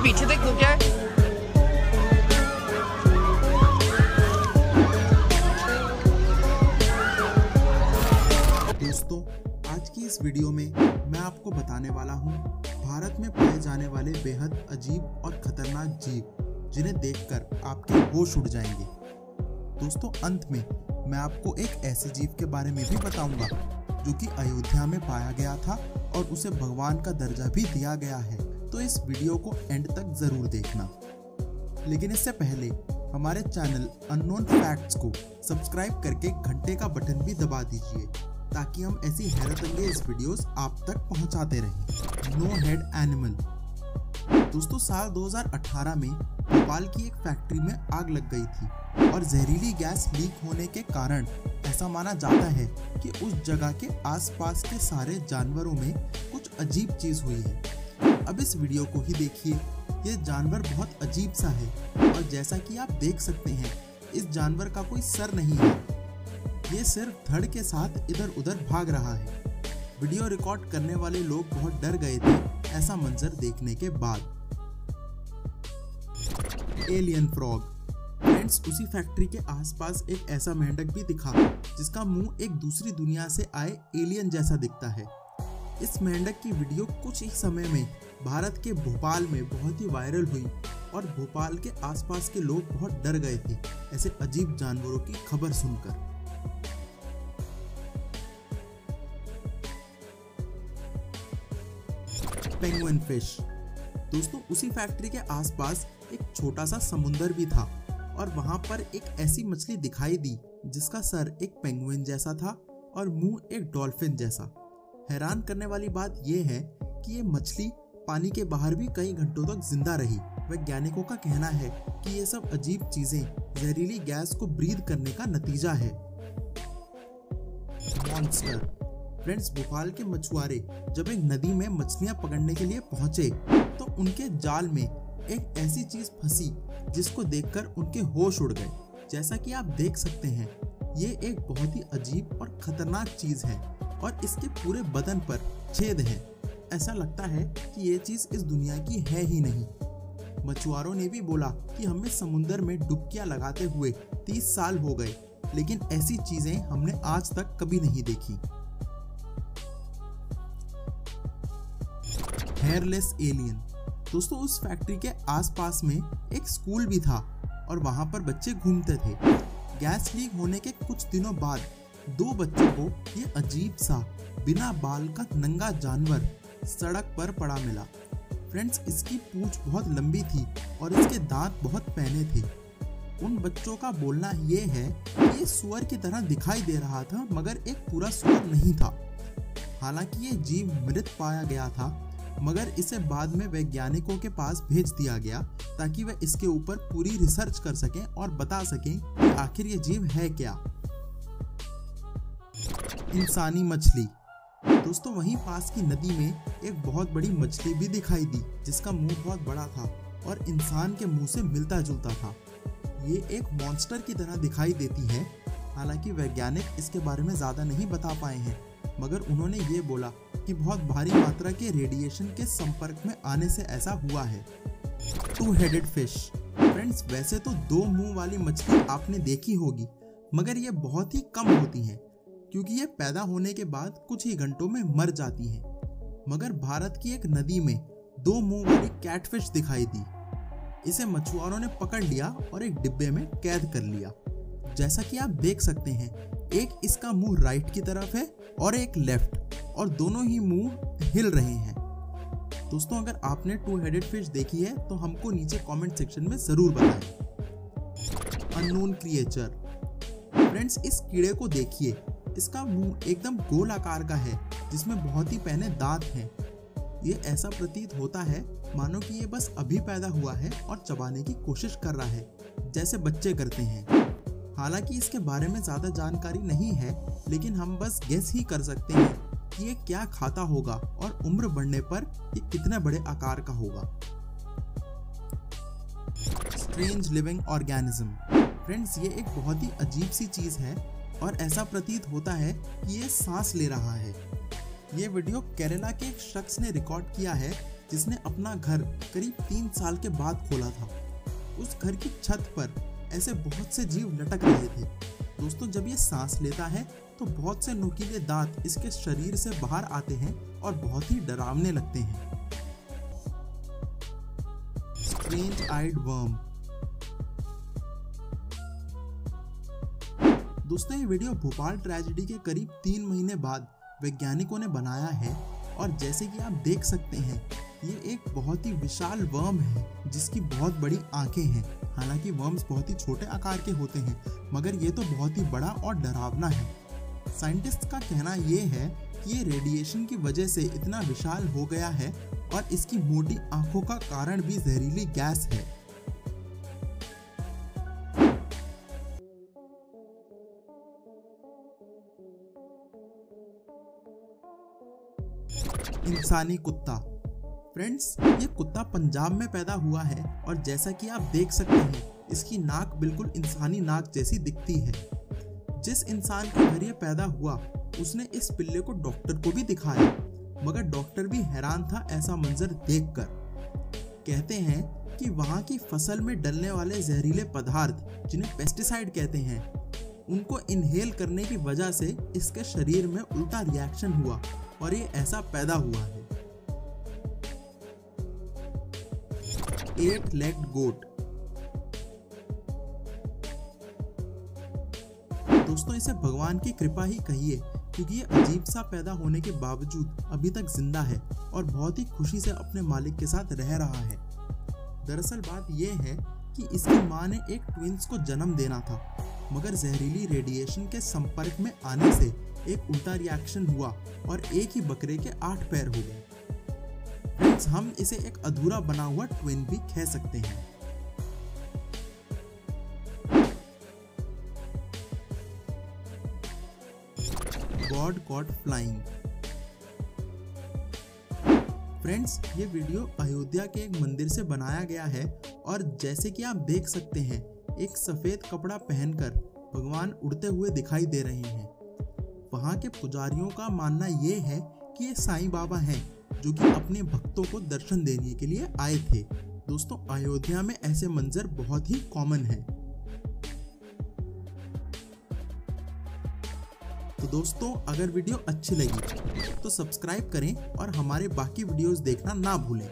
पीछे देख वो क्या है। दोस्तों, आज की इस वीडियो में मैं आपको बताने वाला हूँ भारत में पाए जाने वाले बेहद अजीब और खतरनाक जीव जिन्हें देखकर आपके होश उड़ जाएंगे। दोस्तों, अंत में मैं आपको एक ऐसे जीव के बारे में भी बताऊंगा जो कि अयोध्या में पाया गया था और उसे भगवान का दर्जा भी दिया गया है। तो इस वीडियो को एंड तक जरूर देखना। लेकिन इससे पहले हमारे चैनल अननोन फैक्ट्स को सब्सक्राइब करके घंटे का बटन भी दबा दीजिए ताकि हम ऐसी हैरतअंगेज वीडियोस आप तक पहुंचाते रहें। No head animal. दोस्तों, साल 2018 में भोपाल की एक फैक्ट्री में आग लग गई थी और जहरीली गैस लीक होने के कारण ऐसा माना जाता है कि उस जगह के आसपास के सारे जानवरों में कुछ अजीब चीज हुई है। अब इस वीडियो को ही देखिए। ये जानवर बहुत अजीब सा है और जैसा कि आप देख सकते हैं, इस जानवर का कोई सर नहीं है। ये सिर्फ धड़ के साथ इधर उधर भाग रहा है। वीडियो रिकॉर्ड करने वाले लोग बहुत डर गए थे ऐसा मंजर देखने के बाद। Alien frog. फ्रेंड्स, उसी फैक्ट्री के आसपास एक ऐसा मेंढक भी दिखा जिसका मुंह एक दूसरी दुनिया से आए एलियन जैसा दिखता है। इस मेंढक की वीडियो कुछ ही समय में भारत के भोपाल में बहुत ही वायरल हुई और भोपाल के आसपास के लोग बहुत डर गए थे ऐसे अजीब जानवरों की खबर सुनकर। Penguin fish. दोस्तों, उसी फैक्ट्री के आसपास एक छोटा सा समुंदर भी था और वहां पर एक ऐसी मछली दिखाई दी जिसका सर एक पेंगुइन जैसा था और मुंह एक डॉल्फिन जैसा। हैरान करने वाली बात यह है कि ये मछली पानी के बाहर भी कई घंटों तक जिंदा रही। वैज्ञानिकों का कहना है कि ये सब अजीब चीजें जहरीली गैस को ब्रीद करने का नतीजा है। मॉन्स्टर। फ्रेंड्स, भोपाल के मछुआरे जब एक नदी में मछलियां पकड़ने के लिए पहुंचे तो उनके जाल में एक ऐसी चीज फंसी जिसको देखकर उनके होश उड़ गए। जैसा कि आप देख सकते हैं, ये एक बहुत ही अजीब और खतरनाक चीज है और इसके पूरे बदन पर छेद है। ऐसा लगता है कि ये चीज इस दुनिया की है ही नहीं। मछुआरों ने भी बोला कि हमें समुंदर में डुबकियां लगाते हुए 30 साल हो गए, लेकिन ऐसी चीजें हमने आज तक कभी नहीं देखी। Hairless alien. दोस्तों, उस फैक्ट्री के आसपास में एक स्कूल भी था और वहां पर बच्चे घूमते थे। गैस लीक होने के कुछ दिनों बाद 2 बच्चों को ये अजीब सा बिना बाल का नंगा जानवर सड़क पर पड़ा मिला। फ्रेंड्स, इसकी पूंछ बहुत लंबी थी और इसके दांत बहुत पैने थे। उन बच्चों का बोलना ये है कि ये सुअर की तरह दिखाई दे रहा था मगर एक पूरा सुअर नहीं था। हालांकि ये जीव मृत पाया गया था मगर इसे बाद में वैज्ञानिकों के पास भेज दिया गया ताकि वे इसके ऊपर पूरी रिसर्च कर सकें और बता सकें कि आखिर ये जीव है क्या। इंसानी मछली। दोस्तों, वहीं पास की नदी में एक बहुत बड़ी मछली भी दिखाई दी जिसका मुंह बहुत बड़ा था और इंसान के मुंह से मिलता जुलता था। ये एक मॉन्स्टर की तरह दिखाई देती है। हालांकि वैज्ञानिक इसके बारे में ज्यादा नहीं बता पाए हैं मगर उन्होंने ये बोला कि बहुत भारी मात्रा के रेडिएशन के संपर्क में आने से ऐसा हुआ है। 2 हेडेड फिश। फ्रेंड्स, वैसे तो 2 मुंह वाली मछली आपने देखी होगी मगर ये बहुत ही कम होती हैं क्योंकि ये पैदा होने के बाद कुछ ही घंटों में मर जाती हैं। मगर भारत की एक नदी में 2 मुंह वाली कैटफिश दिखाई दी। इसे मछुआरों ने पकड़ लिया और एक डिब्बे में कैद कर लिया। जैसा कि आप देख सकते हैं, एक इसका मुंह राइट की तरफ है और एक लेफ्ट और दोनों ही मुंह हिल रहे हैं। दोस्तों, अगर आपने 2 हेडेड फिश देखी है तो हमको नीचे कमेंट सेक्शन में जरूर बताएं। Unknown creature. फ्रेंड्स, इस कीड़े को देखिए। इसका मुंह एकदम गोल आकार का है जिसमें बहुत ही पैने दांत हैं। ये ऐसा प्रतीत होता है मानो कि ये बस अभी पैदा हुआ है और चबाने की कोशिश कर रहा है जैसे बच्चे करते हैं। हालांकि इसके बारे में ज्यादा जानकारी नहीं है लेकिन हम बस गेस ही कर सकते हैं कि ये क्या खाता होगा और उम्र बढ़ने पर ये कितने बड़े आकार का होगा। Strange living organism. फ्रेंड्स, ये एक बहुत ही अजीब सी चीज है और ऐसा प्रतीत होता है कि ये सांस ले रहा है। ये वीडियो केरला के एक शख्स ने रिकॉर्ड किया है जिसने अपना घर करीब 3 साल के बाद खोला था। उस घर की छत पर ऐसे बहुत से जीव लटक रहे थे। दोस्तों, जब ये सांस लेता है तो बहुत से नुकीले दांत इसके शरीर से बाहर आते हैं और बहुत ही डरावने लगते हैं। स्ट्रेंज आइड वर्म। दोस्तों, ये वीडियो भोपाल ट्रेजेडी के करीब 3 महीने बाद वैज्ञानिकों ने बनाया है और जैसे कि आप देख सकते हैं ये एक बहुत ही विशाल वर्म है जिसकी बहुत बड़ी आंखें हैं। हालांकि वर्म्स बहुत ही छोटे आकार के होते हैं मगर ये तो बहुत ही बड़ा और डरावना है। साइंटिस्ट का कहना ये है कि ये रेडिएशन की वजह से इतना विशाल हो गया है और इसकी मोटी आंखों का कारण भी जहरीली गैस है। इंसानी कुत्ता। फ्रेंड्स, ये कुत्ता पंजाब में पैदा हुआ है और जैसा कि आप देख सकते हैं इसकी नाक बिल्कुल इंसानी नाक जैसी दिखती है। जिस इंसान के घर ये पैदा हुआ उसने इस पिल्ले को डॉक्टर को भी दिखाया मगर डॉक्टर भी हैरान था ऐसा मंजर देखकर। कहते हैं कि वहाँ की फसल में डलने वाले जहरीले पदार्थ जिन्हें पेस्टिसाइड कहते हैं उनको इनहेल करने की वजह से इसके शरीर में उल्टा रिएक्शन हुआ और ये ऐसा पैदा हुआ है। 8-legged goat। दोस्तों, इसे भगवान की कृपा ही कहिए क्योंकि ये अजीब सा पैदा होने के बावजूद अभी तक जिंदा है और बहुत ही खुशी से अपने मालिक के साथ रह रहा है। दरअसल बात यह है कि इसकी मां ने एक ट्विंस को जन्म देना था मगर जहरीली रेडिएशन के संपर्क में आने से एक उल्टा रिएक्शन हुआ और एक ही बकरे के 8 पैर हो गए। फ्रेंड्स, हम इसे एक अधूरा बना हुआ ट्विन भी कह सकते हैं। God caught flying. फ्रेंड्स, ये वीडियो अयोध्या के एक मंदिर से बनाया गया है और जैसे कि आप देख सकते हैं एक सफेद कपड़ा पहनकर भगवान उड़ते हुए दिखाई दे रहे हैं। वहाँ के पुजारियों का मानना ये है कि ये साईं बाबा हैं जो कि अपने भक्तों को दर्शन देने के लिए आए थे। दोस्तों, अयोध्या में ऐसे मंजर बहुत ही कॉमन है। तो दोस्तों, अगर वीडियो अच्छी लगी तो सब्सक्राइब करें और हमारे बाकी वीडियोस देखना ना भूलें।